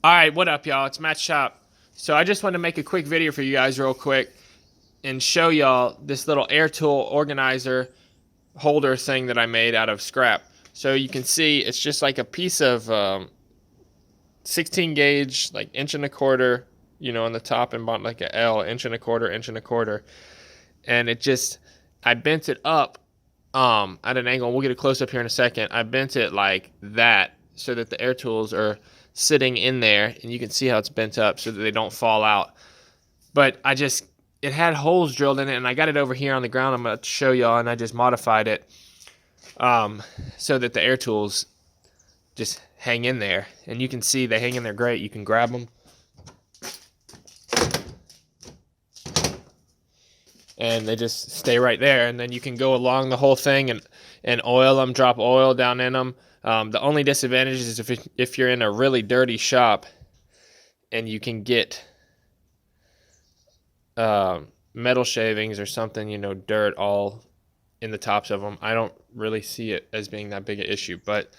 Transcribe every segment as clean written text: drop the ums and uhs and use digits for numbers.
Alright, what up y'all? It's Matt Shop. So I just wanted to make a quick video for you guys real quick and show y'all this little air tool organizer holder thing that I made out of scrap. So you can see it's just like a piece of 16 gauge, like 1.25 inches, you know, on the top and bottom, like a L, 1.25 inches, 1.25 inches. And it just, I bent it up at an angle. We'll get a close up here in a second. I bent it like that so that the air tools are sitting in there, and you can see how it's bent up so that they don't fall out. But it had holes drilled in it, and I got it over here on the ground. I'm going to show y'all, and I just modified it so that the air tools just hang in there. And you can see they hang in there great. You can grab them. And they just stay right there, and then you can go along the whole thing and oil them, drop oil down in them. The only disadvantage is if you're in a really dirty shop and you can get metal shavings or something, you know, dirt all in the tops of them. I don't really see it as being that big an issue, but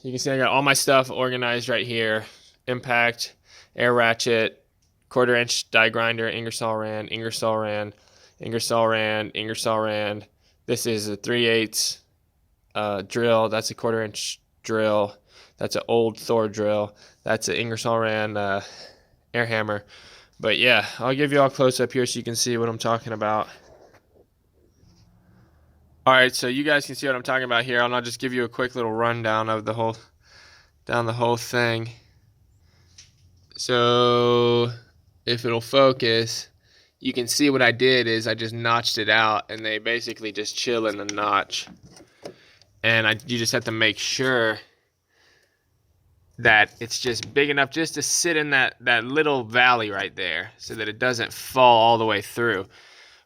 you can see I got all my stuff organized right here. Impact, air ratchet, 1/4 inch die grinder, Ingersoll Rand, Ingersoll Rand, Ingersoll Rand, Ingersoll Rand. This is a 3/8 drill. That's a 1/4 inch drill. That's an old Thor drill. That's an Ingersoll Rand air hammer. But yeah, I'll give you all a close up here so you can see what I'm talking about. Alright, so you guys can see what I'm talking about here, and I'll just give you a quick little rundown of the whole thing. So if it'll focus, you can see what I did is I just notched it out, and they basically just chill in the notch. And you just have to make sure that it's just big enough just to sit in that little valley right there so that it doesn't fall all the way through.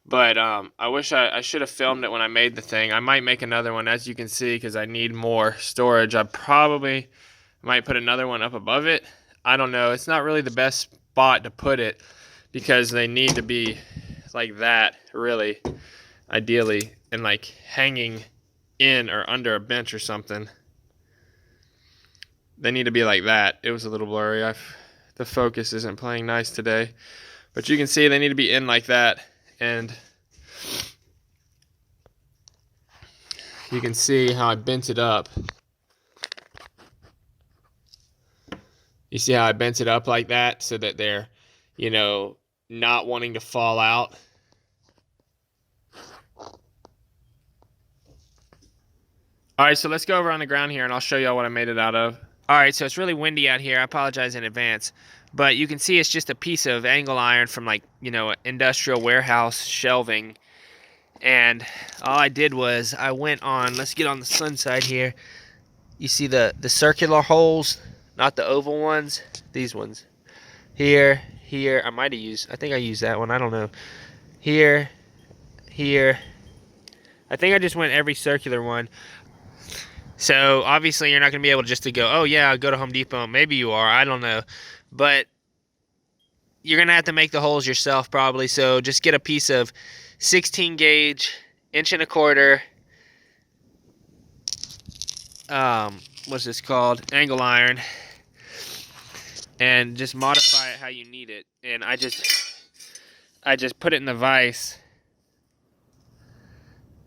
But I wish I should have filmed it when I made the thing. I might make another one, as you can see, because I need more storage. I probably might put another one up above it. I don't know. It's not really the best spot to put it because they need to be like that, really, ideally, and like hanging in or under a bench or something. They need to be like that. It was a little blurry. The focus isn't playing nice today, but you can see they need to be in like that. And you can see how I bent it up. You see how I bent it up like that so that they're, you know, not wanting to fall out. Alright, so let's go over on the ground here and I'll show y'all what I made it out of. Alright, so it's really windy out here. I apologize in advance. But you can see it's just a piece of angle iron from, like, you know, industrial warehouse shelving. And all I did was I went on, let's get on the sun side here. You see the circular holes, not the oval ones, these ones. Here, here, I think I used that one, I don't know. Here, here. I think I just went every circular one. So obviously you're not going to be able just to go, oh yeah, I'll go to Home Depot. Maybe you are, I don't know. But you're going to have to make the holes yourself probably. So just get a piece of 16 gauge, 1.25 inch, what's this called? Angle iron. And just modify it how you need it. And I just put it in the vise.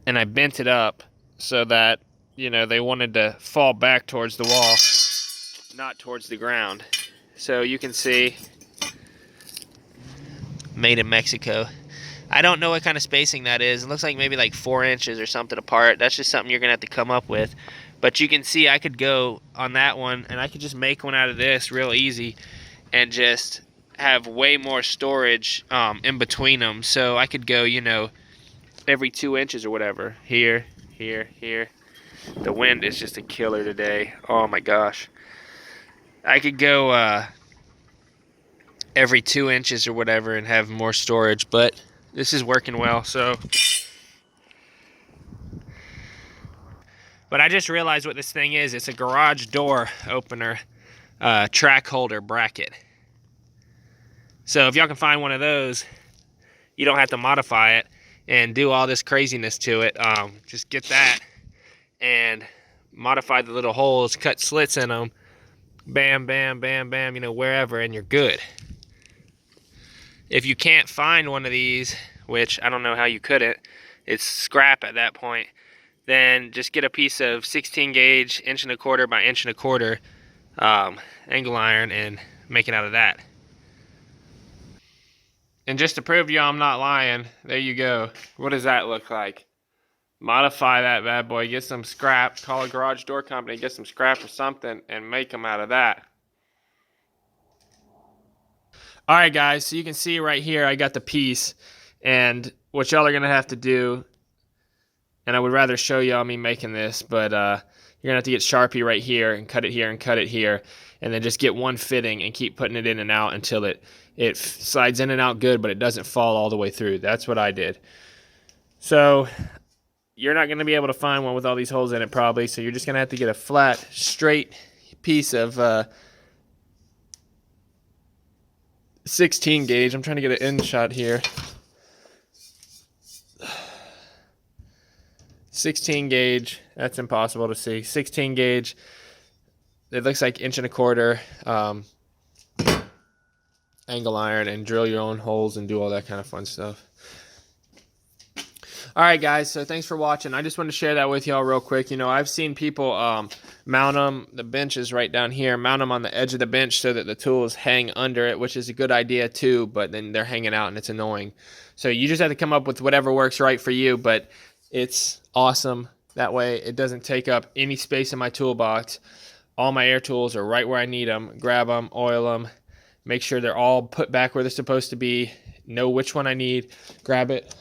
And I bent it up so that, you know, they wanted to fall back towards the wall, not towards the ground. So you can see, made in Mexico. I don't know what kind of spacing that is. It looks like maybe like 4 inches or something apart. That's just something you're gonna have to come up with. But you can see I could go on that one and I could just make one out of this real easy and just have way more storage in between them. So I could go, you know, every 2 inches or whatever. Here, here, here. The wind is just a killer today. Oh my gosh. I could go every 2 inches or whatever and have more storage, but this is working well, so. But I just realized what this thing is. It's a garage door opener, track holder bracket. So if y'all can find one of those, you don't have to modify it and do all this craziness to it. Just get that and modify the little holes, cut slits in them, bam, bam, bam, bam, you know, wherever, and you're good. If you can't find one of these, which I don't know how you couldn't, it's scrap at that point, then just get a piece of 16 gauge 1¼ by 1¼ angle iron and make it out of that. And just to prove to y'all I'm not lying, there you go. What does that look like? Modify that bad boy, get some scrap, call a garage door company, get some scrap or something, and make them out of that. Alright guys, so you can see right here I got the piece, and what y'all are going to have to do, and I would rather show y'all me making this, but you're going to have to get Sharpie right here and cut it here and cut it here, and then just get one fitting and keep putting it in and out until it slides in and out good, but it doesn't fall all the way through. That's what I did. So you're not going to be able to find one with all these holes in it probably, so you're just going to have to get a flat, straight piece of 16 gauge. I'm trying to get an end shot here. 16 gauge, that's impossible to see. 16 gauge, it looks like 1¼ angle iron, and drill your own holes and do all that kind of fun stuff. Alright guys, so thanks for watching. I just wanted to share that with y'all real quick. You know, I've seen people mount them, the bench is right down here, mount them on the edge of the bench so that the tools hang under it, which is a good idea too, but then they're hanging out and it's annoying. So you just have to come up with whatever works right for you, but it's awesome. That way it doesn't take up any space in my toolbox. All my air tools are right where I need them. Grab them, oil them, make sure they're all put back where they're supposed to be, know which one I need, grab it,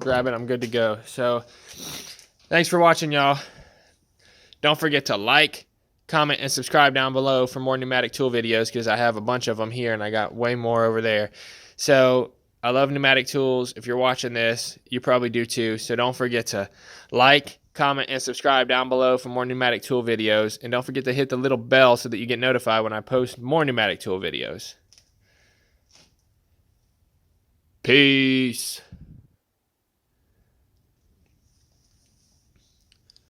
I'm good to go. So thanks for watching, y'all. Don't forget to like, comment, and subscribe down below for more pneumatic tool videos, because I have a bunch of them here and I got way more over there. So I love pneumatic tools. If you're watching this, you probably do too. So don't forget to like, comment, and subscribe down below for more pneumatic tool videos. And don't forget to hit the little bell so that you get notified when I post more pneumatic tool videos. Peace.